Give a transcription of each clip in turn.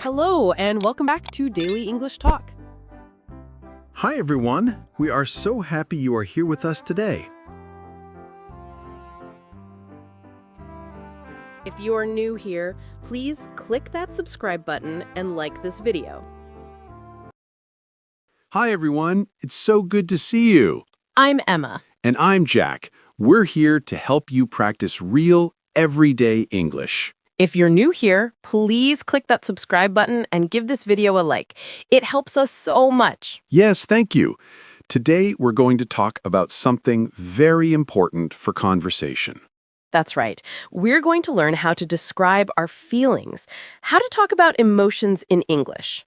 Hello, and welcome back to Daily English Talk. Hi everyone, we are so happy you are here with us today. If you are new here, please click that subscribe button and like this video. Hi everyone, it's so good to see you. I'm Emma. And I'm Jack. We're here to help you practice real, everyday English. If you're new here, please click that subscribe button and give this video a like. It helps us so much. Yes, thank you. Today we're going to talk about something very important for conversation. That's right. We're going to learn how to describe our feelings, how to talk about emotions in English.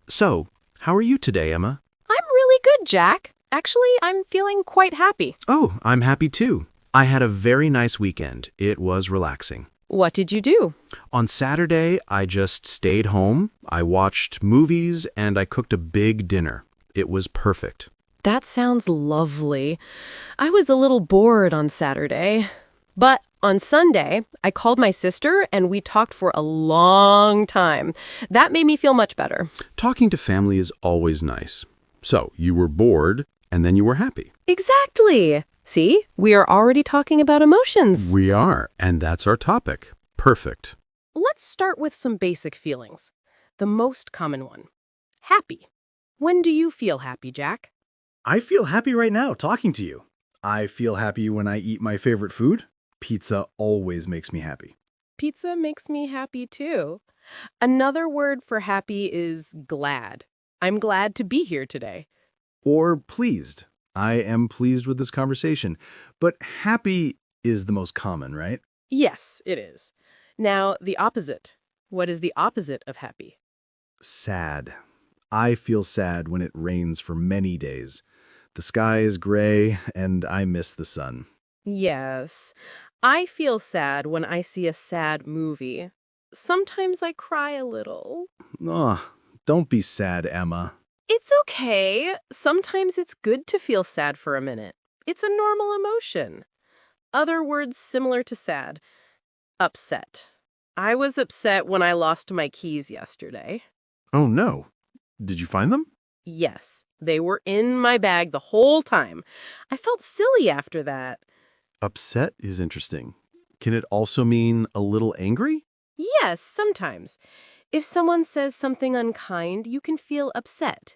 So, how are you today, Emma? I'm really good, Jack. Actually, I'm feeling quite happy. Oh, I'm happy too. I had a very nice weekend. It was relaxing. What did you do? On Saturday, I just stayed home, I watched movies, and I cooked a big dinner. It was perfect. That sounds lovely. I was a little bored on Saturday. But on Sunday, I called my sister and we talked for a long time. That made me feel much better. Talking to family is always nice. So, you were bored, and then you were happy. Exactly. See, we are already talking about emotions. We are, and that's our topic. Perfect. Let's start with some basic feelings. The most common one. Happy. When do you feel happy, Jack? I feel happy right now talking to you. I feel happy when I eat my favorite food. Pizza always makes me happy. Pizza makes me happy too. Another word for happy is glad. I'm glad to be here today. Or pleased. I am pleased with this conversation. But happy is the most common, right? Yes, it is. Now, the opposite. What is the opposite of happy? Sad. I feel sad when it rains for many days. The sky is gray and I miss the sun. Yes. I feel sad when I see a sad movie. Sometimes I cry a little. Oh, don't be sad, Emma. It's okay. Sometimes it's good to feel sad for a minute. It's a normal emotion. Other words similar to sad. Upset. I was upset when I lost my keys yesterday. Oh no. Did you find them? Yes, they were in my bag the whole time. I felt silly after that. Upset is interesting. Can it also mean a little angry? Yes, sometimes. If someone says something unkind, you can feel upset.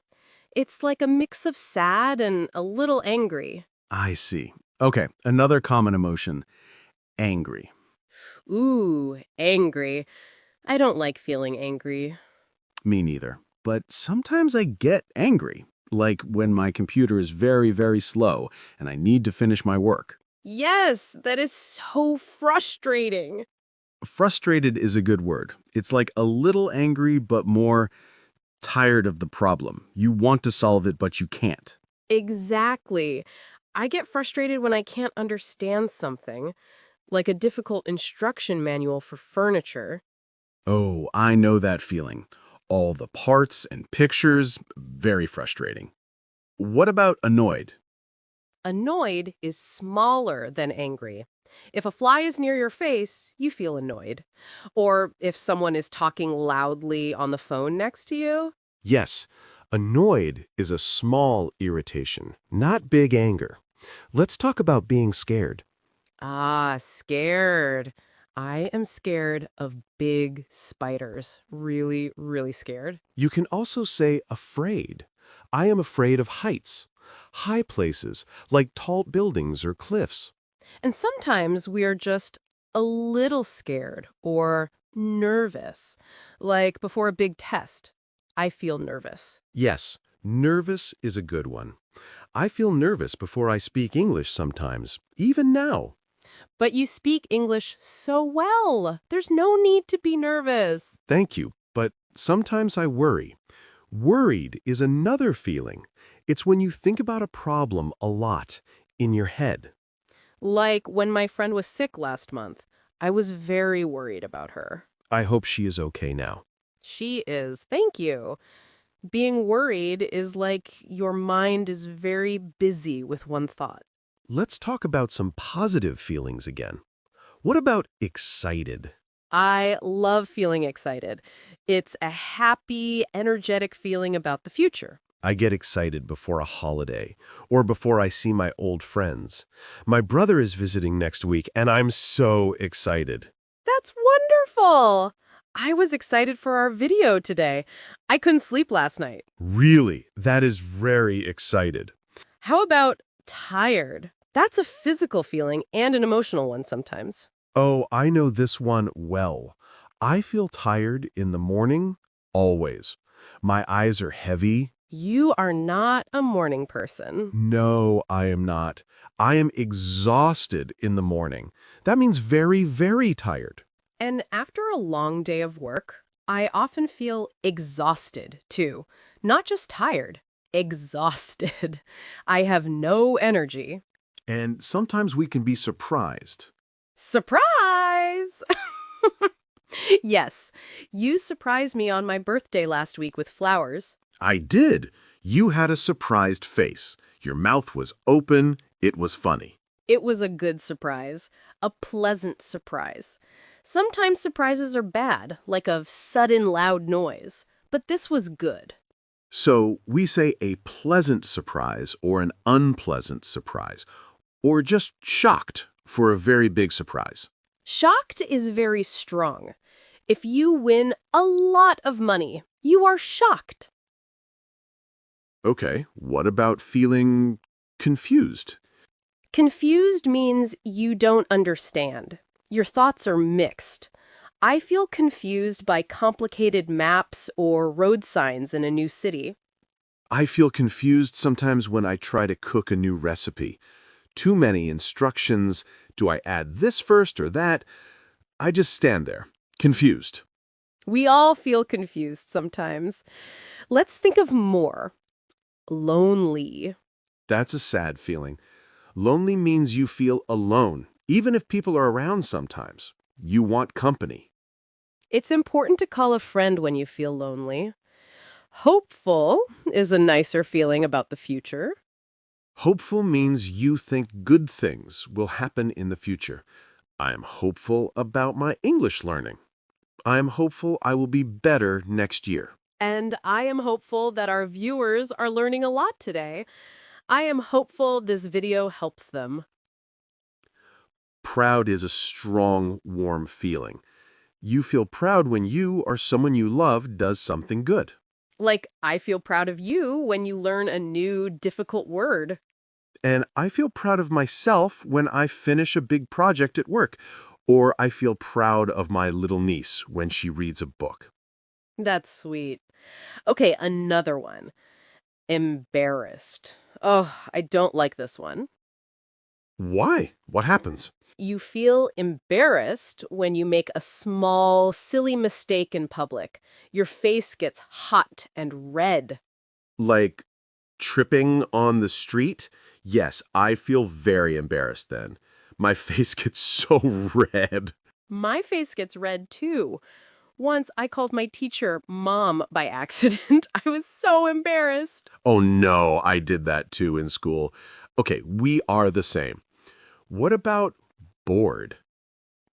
It's like a mix of sad and a little angry. I see. Okay, another common emotion. Angry. Ooh, angry. I don't like feeling angry. Me neither. But sometimes I get angry, like when my computer is very, very slow and I need to finish my work. Yes, that is so frustrating. Frustrated is a good word. It's like a little angry, but more tired of the problem. You want to solve it, but you can't. Exactly. I get frustrated when I can't understand something, like a difficult instruction manual for furniture. Oh, I know that feeling. All the parts and pictures, very frustrating. What about annoyed? Annoyed is smaller than angry. If a fly is near your face, you feel annoyed. Or if someone is talking loudly on the phone next to you. Yes, annoyed is a small irritation, not big anger. Let's talk about being scared. Ah, scared. I am scared of big spiders. Really, really scared. You can also say afraid. I am afraid of heights, high places, like tall buildings or cliffs. And sometimes we are just a little scared or nervous, like before a big test. I feel nervous. Yes, nervous is a good one. I feel nervous before I speak English sometimes, even now. But you speak English so well. There's no need to be nervous. Thank you, but sometimes I worry. Worried is another feeling. It's when you think about a problem a lot in your head. Like when my friend was sick last month. I was very worried about her. I hope she is okay now. She is. Thank you. Being worried is like your mind is very busy with one thought. Let's talk about some positive feelings again. What about excited? I love feeling excited. It's a happy, energetic feeling about the future. I get excited before a holiday or before I see my old friends. My brother is visiting next week, and I'm so excited. That's wonderful! I was excited for our video today. I couldn't sleep last night. Really, that is very excited. How about tired? That's a physical feeling and an emotional one sometimes. Oh, I know this one well. I feel tired in the morning, always. My eyes are heavy. You are not a morning person. No, I am not. I am exhausted in the morning. That means very, very tired. And after a long day of work, I often feel exhausted too. Not just tired, exhausted. I have no energy. And sometimes we can be surprised. Surprise! Yes, you surprised me on my birthday last week with flowers. I did. You had a surprised face. Your mouth was open. It was funny. It was a good surprise, a pleasant surprise. Sometimes surprises are bad, like a sudden loud noise, but this was good. So we say a pleasant surprise or an unpleasant surprise, or just shocked for a very big surprise. Shocked is very strong. If you win a lot of money, you are shocked. Okay, what about feeling confused? Confused means you don't understand. Your thoughts are mixed. I feel confused by complicated maps or road signs in a new city. I feel confused sometimes when I try to cook a new recipe. Too many instructions. Do I add this first or that? I just stand there, confused. We all feel confused sometimes. Let's think of more. Lonely. That's a sad feeling. Lonely means you feel alone, even if people are around sometimes. You want company. It's important to call a friend when you feel lonely. Hopeful is a nicer feeling about the future. Hopeful means you think good things will happen in the future. I am hopeful about my English learning. I am hopeful I will be better next year. And I am hopeful that our viewers are learning a lot today. I am hopeful this video helps them. Proud is a strong, warm feeling. You feel proud when you or someone you love does something good. Like, I feel proud of you when you learn a new, difficult word. And I feel proud of myself when I finish a big project at work, or I feel proud of my little niece when she reads a book. That's sweet. Okay, another one. Embarrassed. Oh, I don't like this one. Why? What happens? You feel embarrassed when you make a small, silly mistake in public. Your face gets hot and red. Like tripping on the street? Yes, I feel very embarrassed then. My face gets so red. My face gets red too. Once I called my teacher Mom by accident. I was so embarrassed. Oh no, I did that too in school. Okay, we are the same. What about bored?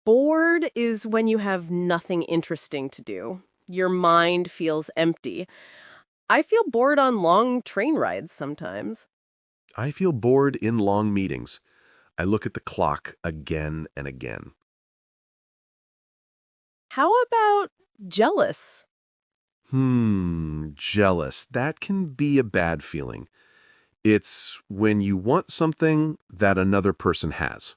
Bored is when you have nothing interesting to do. Your mind feels empty. I feel bored on long train rides sometimes. I feel bored in long meetings. I look at the clock again and again. How about jealous? Jealous. That can be a bad feeling. It's when you want something that another person has.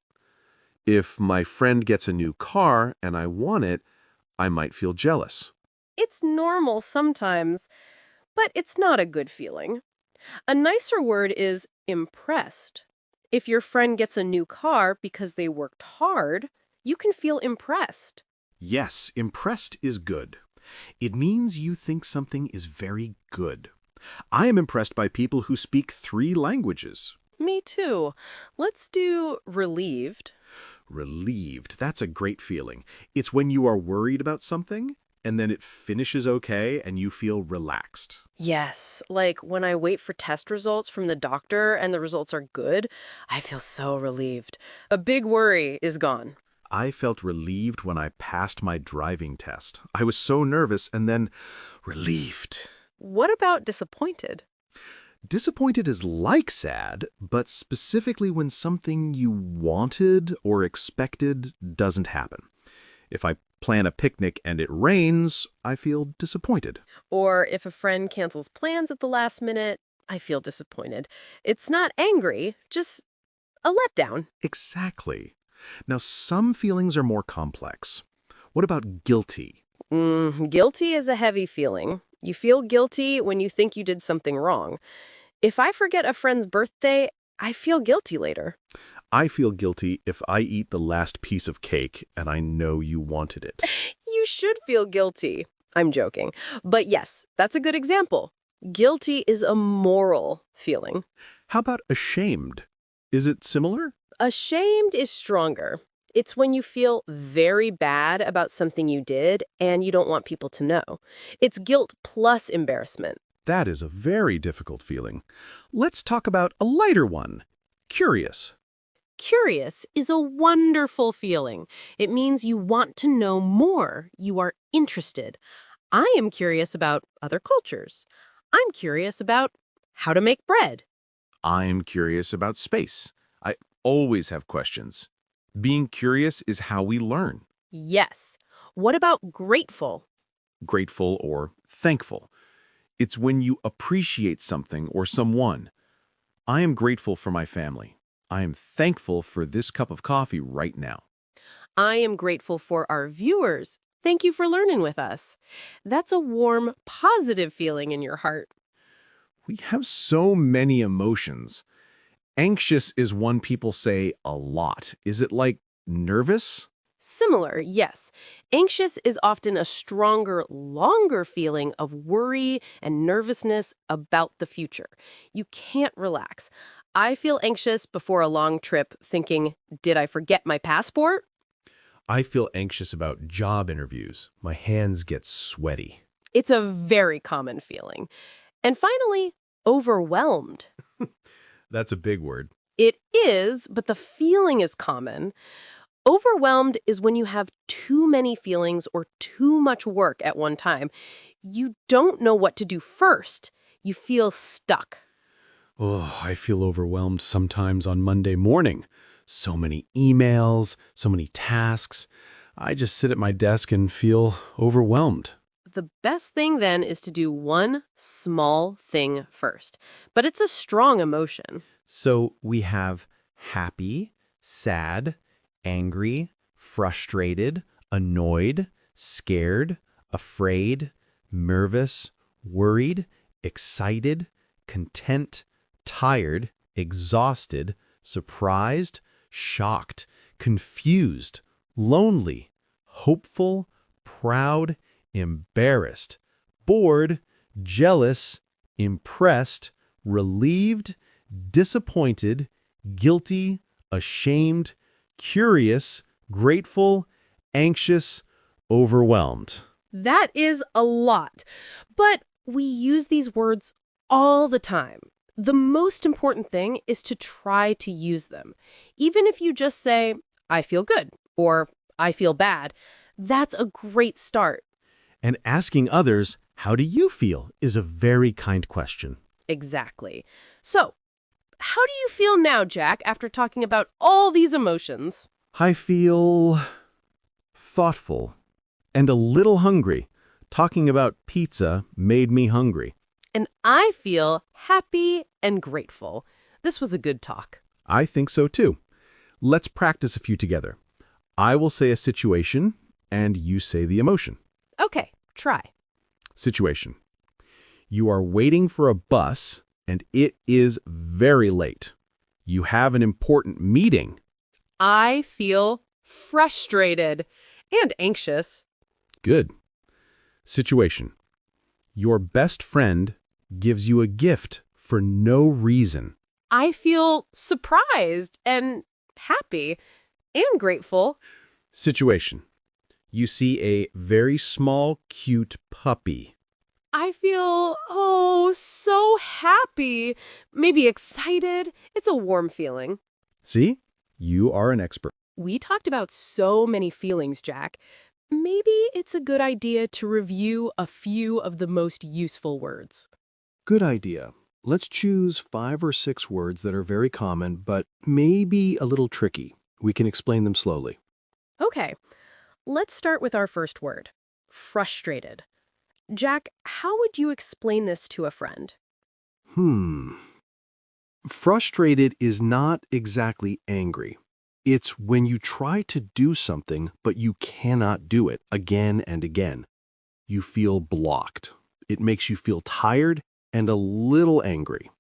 If my friend gets a new car and I want it, I might feel jealous. It's normal sometimes, but it's not a good feeling. A nicer word is impressed. If your friend gets a new car because they worked hard, you can feel impressed. Yes, impressed is good. It means you think something is very good. I am impressed by people who speak 3 languages. Me too. Let's do relieved. Relieved, that's a great feeling. It's when you are worried about something, and then it finishes okay and you feel relaxed. Yes, like when I wait for test results from the doctor and the results are good, I feel so relieved. A big worry is gone. I felt relieved when I passed my driving test. I was so nervous and then relieved. What about disappointed? Disappointed is like sad, but specifically when something you wanted or expected doesn't happen. If I plan a picnic and it rains, I feel disappointed. Or if a friend cancels plans at the last minute, I feel disappointed. It's not angry, just a letdown. Exactly. Now, some feelings are more complex. What about guilty? Guilty is a heavy feeling. You feel guilty when you think you did something wrong. If I forget a friend's birthday, I feel guilty later. I feel guilty if I eat the last piece of cake and I know you wanted it. You should feel guilty. I'm joking. But yes, that's a good example. Guilty is a moral feeling. How about ashamed? Is it similar? Ashamed is stronger. It's when you feel very bad about something you did and you don't want people to know. It's guilt plus embarrassment. That is a very difficult feeling. Let's talk about a lighter one. Curious. Curious is a wonderful feeling. It means you want to know more. You are interested. I am curious about other cultures. I'm curious about how to make bread. I'm curious about space. I always have questions. Being curious is how we learn. Yes. What about grateful? Grateful or thankful. It's when you appreciate something or someone. I am grateful for my family. I am thankful for this cup of coffee right now. I am grateful for our viewers. Thank you for learning with us. That's a warm, positive feeling in your heart. We have so many emotions. Anxious is one people say a lot. Is it like nervous? Similar, yes. Anxious is often a stronger, longer feeling of worry and nervousness about the future. You can't relax. I feel anxious before a long trip thinking, did I forget my passport? I feel anxious about job interviews. My hands get sweaty. It's a very common feeling. And finally, overwhelmed. That's a big word. It is, but the feeling is common. Overwhelmed is when you have too many feelings or too much work at one time. You don't know what to do first. You feel stuck. Oh, I feel overwhelmed sometimes on Monday morning. So many emails, so many tasks. I just sit at my desk and feel overwhelmed. The best thing then is to do one small thing first. But it's a strong emotion. So we have happy, sad, angry, frustrated, annoyed, scared, afraid, nervous, worried, excited, content, tired, exhausted, surprised, shocked, confused, lonely, hopeful, proud, embarrassed, bored, jealous, impressed, relieved, disappointed, guilty, ashamed, curious, grateful, anxious, overwhelmed. That is a lot. But we use these words all the time. The most important thing is to try to use them. Even if you just say, I feel good, or I feel bad, that's a great start. And asking others, how do you feel, is a very kind question. Exactly. So, how do you feel now, Jack, after talking about all these emotions? I feel thoughtful and a little hungry. Talking about pizza made me hungry. And I feel happy and grateful. This was a good talk. I think so too. Let's practice a few together. I will say a situation, and you say the emotion. Okay, try. Situation. You are waiting for a bus, and it is very late. You have an important meeting. I feel frustrated and anxious. Good. Situation. Your best friend gives you a gift for no reason. I feel surprised and happy and grateful. Situation. You see a very small, cute puppy. I feel, so happy, maybe excited. It's a warm feeling. See? You are an expert. We talked about so many feelings, Jack. Maybe it's a good idea to review a few of the most useful words. Good idea. Let's choose 5 or 6 words that are very common, but maybe a little tricky. We can explain them slowly. Okay, let's start with our first word, frustrated. Jack, how would you explain this to a friend? Hmm. Frustrated is not exactly angry. It's when you try to do something, but you cannot do it again and again. You feel blocked. It makes you feel tired and a little angry.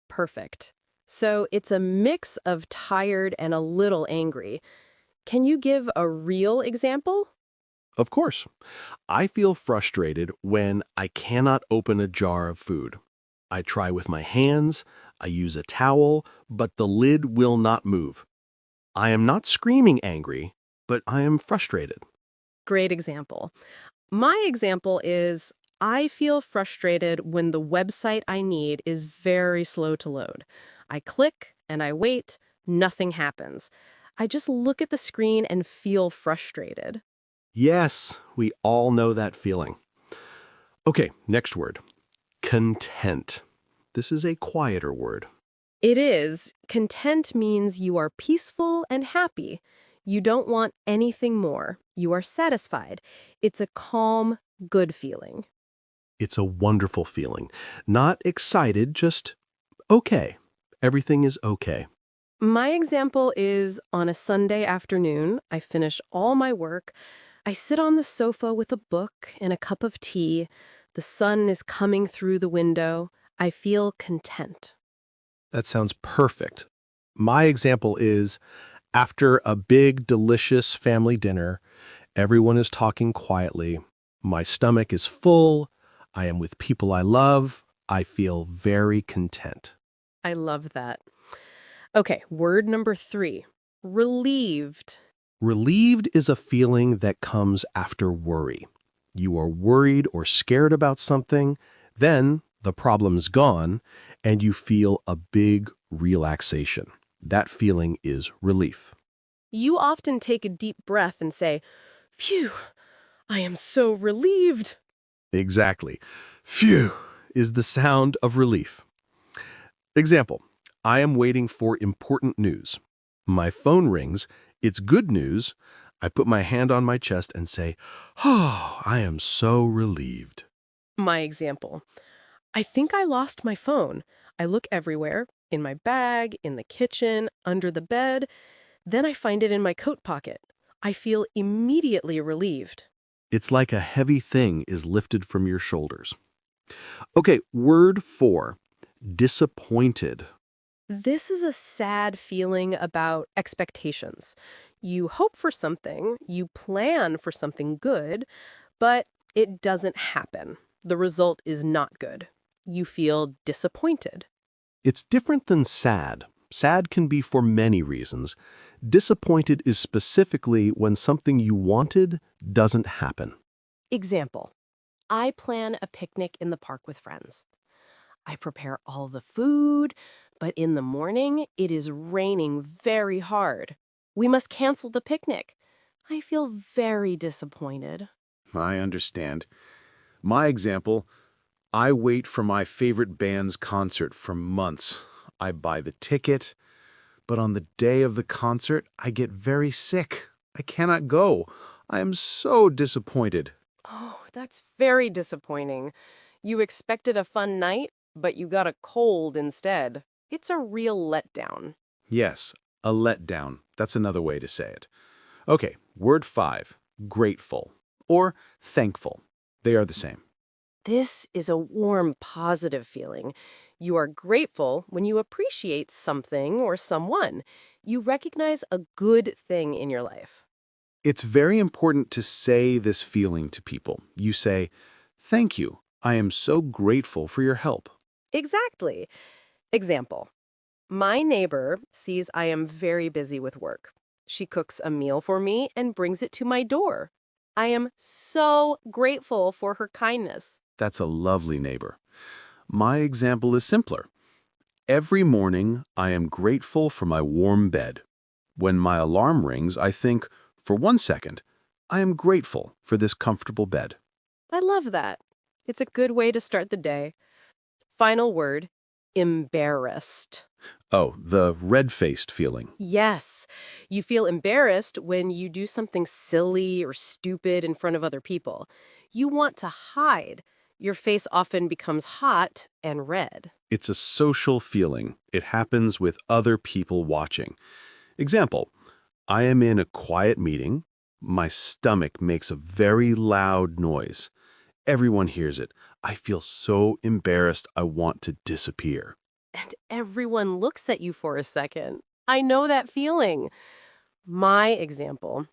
Perfect. So it's a mix of tired and a little angry. Can you give a real example? Of course, I feel frustrated when I cannot open a jar of food. I try with my hands, I use a towel, but the lid will not move. I am not screaming angry, but I am frustrated. Great example. My example is I feel frustrated when the website I need is very slow to load. I click and I wait, nothing happens. I just look at the screen and feel frustrated. Yes, we all know that feeling. Okay, next word. Content. This is a quieter word. It is. Content means you are peaceful and happy. You don't want anything more. You are satisfied. It's a calm, good feeling. It's a wonderful feeling. Not excited, just okay. Everything is okay. My example is on a Sunday afternoon, I finish all my work. I sit on the sofa with a book and a cup of tea. The sun is coming through the window. I feel content. That sounds perfect. My example is after a big, delicious family dinner, everyone is talking quietly. My stomach is full. I am with people I love. I feel very content. I love that. Okay, word number 3, relieved. Relieved is a feeling that comes after worry. You are worried or scared about something, then the problem's gone, and you feel a big relaxation. That feeling is relief. You often take a deep breath and say, phew, I am so relieved. Exactly. Phew is the sound of relief. Example, I am waiting for important news. My phone rings. It's good news. I put my hand on my chest and say, oh, I am so relieved. My example, I think I lost my phone. I look everywhere, in my bag, in the kitchen, under the bed. Then I find it in my coat pocket. I feel immediately relieved. It's like a heavy thing is lifted from your shoulders. Okay, word 4, disappointed. This is a sad feeling about expectations. You hope for something, you plan for something good, but it doesn't happen. The result is not good. You feel disappointed. It's different than sad. Sad can be for many reasons. Disappointed is specifically when something you wanted doesn't happen. Example, I plan a picnic in the park with friends. I prepare all the food, but in the morning it is raining very hard. We must cancel the picnic. I feel very disappointed. I understand. My example, I wait for my favorite band's concert for months. I buy the ticket, but on the day of the concert, I get very sick. I cannot go. I am so disappointed. Oh, that's very disappointing. You expected a fun night, but you got a cold instead. It's a real letdown. Yes, a letdown. That's another way to say it. Okay, word 5, grateful or thankful. They are the same. This is a warm, positive feeling. You are grateful when you appreciate something or someone. You recognize a good thing in your life. It's very important to say this feeling to people. You say, "Thank you. I am so grateful for your help." Exactly. Example. My neighbor sees I am very busy with work. She cooks a meal for me and brings it to my door. I am so grateful for her kindness. That's a lovely neighbor. My example is simpler. Every morning, I am grateful for my warm bed. When my alarm rings, I think, for 1 second, I am grateful for this comfortable bed. I love that. It's a good way to start the day. Final word, embarrassed. Oh, the red-faced feeling. Yes, you feel embarrassed when you do something silly or stupid in front of other people. You want to hide. Your face often becomes hot and red. It's a social feeling. It happens with other people watching. Example, I am in a quiet meeting. My stomach makes a very loud noise. Everyone hears it. I feel so embarrassed I want to disappear. And everyone looks at you for a second. I know that feeling. My example,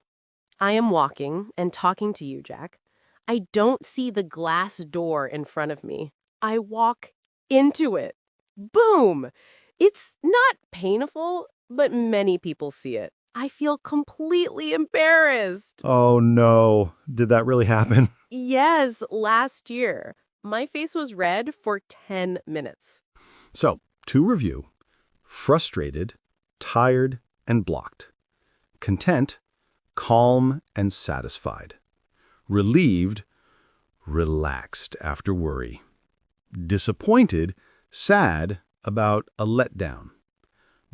I am walking and talking to you, Jack. I don't see the glass door in front of me. I walk into it. Boom! It's not painful, but many people see it. I feel completely embarrassed. Oh no, did that really happen? Yes, last year. My face was red for 10 minutes. So, to review, frustrated, tired, and blocked. Content, calm and satisfied. Relieved, relaxed after worry. Disappointed, sad about a letdown.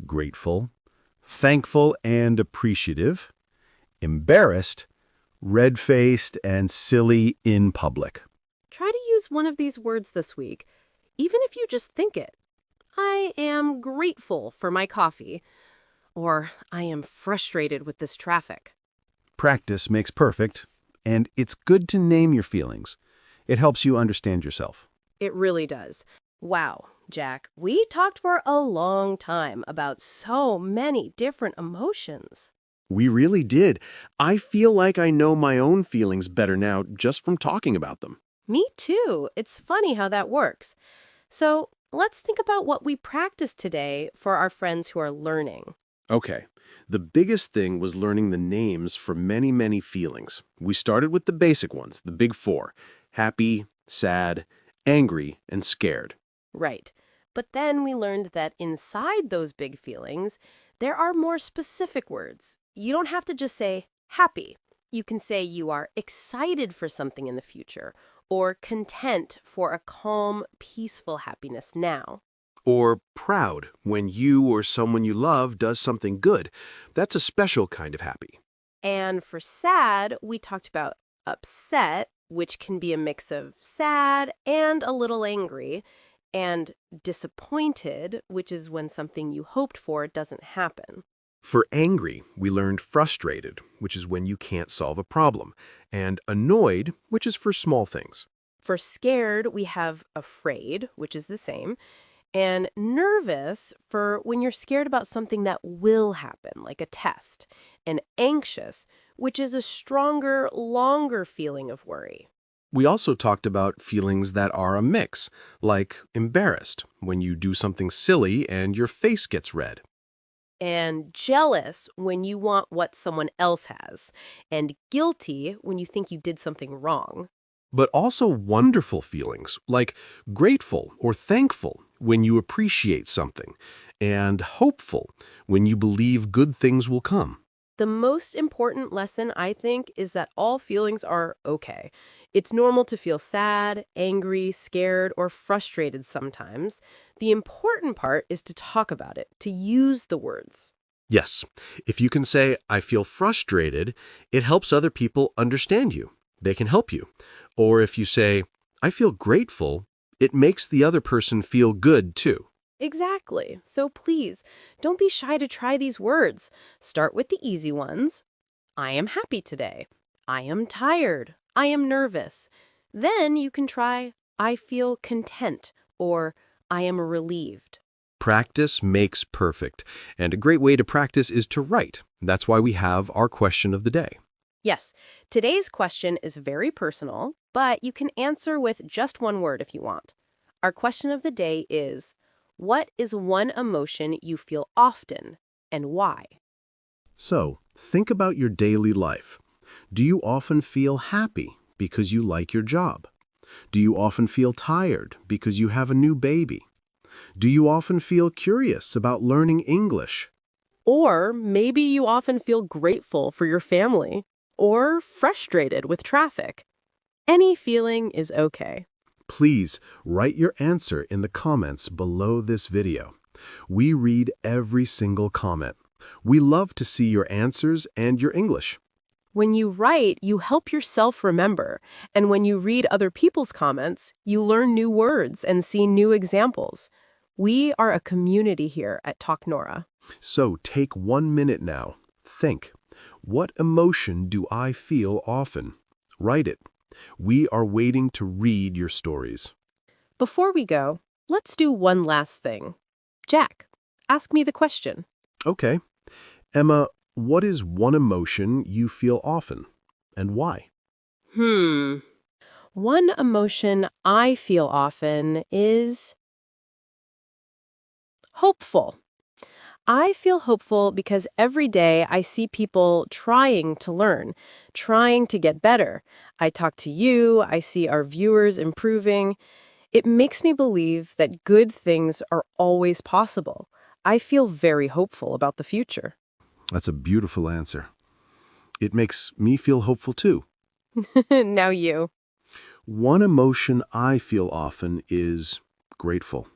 Grateful, thankful and appreciative. Embarrassed, red-faced and silly in public. Try to use one of these words this week, even if you just think it. I am grateful for my coffee, or I am frustrated with this traffic. Practice makes perfect, and it's good to name your feelings. It helps you understand yourself. It really does. Wow, Jack, we talked for a long time about so many different emotions. We really did. I feel like I know my own feelings better now just from talking about them. Me too. It's funny how that works. So let's think about what we practiced today for our friends who are learning. Okay. The biggest thing was learning the names for many, many feelings. We started with the basic ones, the big four: happy, sad, angry, and scared. Right. But then we learned that inside those big feelings, there are more specific words. You don't have to just say happy. You can say you are excited for something in the future, or content for a calm, peaceful happiness now. Or proud, when you or someone you love does something good. That's a special kind of happy. And for sad, we talked about upset, which can be a mix of sad and a little angry, and disappointed, which is when something you hoped for doesn't happen. For angry, we learned frustrated, which is when you can't solve a problem, and annoyed, which is for small things. For scared, we have afraid, which is the same, and nervous for when you're scared about something that will happen, like a test, and anxious, which is a stronger, longer feeling of worry. We also talked about feelings that are a mix, like embarrassed, when you do something silly and your face gets red. And jealous when you want what someone else has, and guilty when you think you did something wrong. But also wonderful feelings, like grateful or thankful when you appreciate something, and hopeful when you believe good things will come. The most important lesson, I think, is that all feelings are okay. It's normal to feel sad, angry, scared, or frustrated sometimes. The important part is to talk about it, to use the words. Yes, if you can say, I feel frustrated, it helps other people understand you. They can help you. Or if you say, I feel grateful, it makes the other person feel good too. Exactly. So please, don't be shy to try these words. Start with the easy ones. I am happy today. I am tired. I am nervous. Then you can try, I feel content, or I am relieved. Practice makes perfect, and a great way to practice is to write. That's why we have our question of the day. Yes, today's question is very personal, but you can answer with just one word if you want. Our question of the day is, what is one emotion you feel often, and why? So, think about your daily life. Do you often feel happy because you like your job? Do you often feel tired because you have a new baby? Do you often feel curious about learning English? Or maybe you often feel grateful for your family or frustrated with traffic. Any feeling is okay. Please write your answer in the comments below this video. We read every single comment. We love to see your answers and your English. When you write, you help yourself remember. And when you read other people's comments, you learn new words and see new examples. We are a community here at Talk Nora. So take 1 minute now. Think, what emotion do I feel often? Write it. We are waiting to read your stories. Before we go, let's do one last thing. Jack, ask me the question. Okay. Emma, what is one emotion you feel often, and why? One emotion I feel often is hopeful. I feel hopeful because every day I see people trying to learn, trying to get better. I talk to you, I see our viewers improving. It makes me believe that good things are always possible. I feel very hopeful about the future. That's a beautiful answer. It makes me feel hopeful too. Now you. One emotion I feel often is grateful.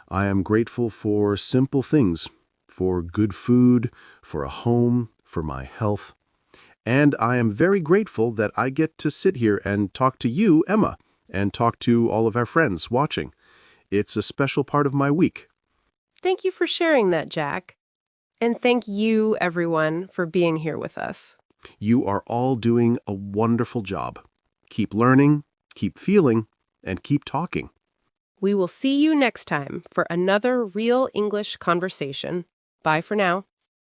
I am grateful for simple things, for good food, for a home, for my health. And I am very grateful that I get to sit here and talk to you, Emma, and talk to all of our friends watching. It's a special part of my week. Thank you for sharing that, Jack. And thank you, everyone, for being here with us. You are all doing a wonderful job. Keep learning, keep feeling, and keep talking. We will see you next time for another Real English conversation. Bye for now.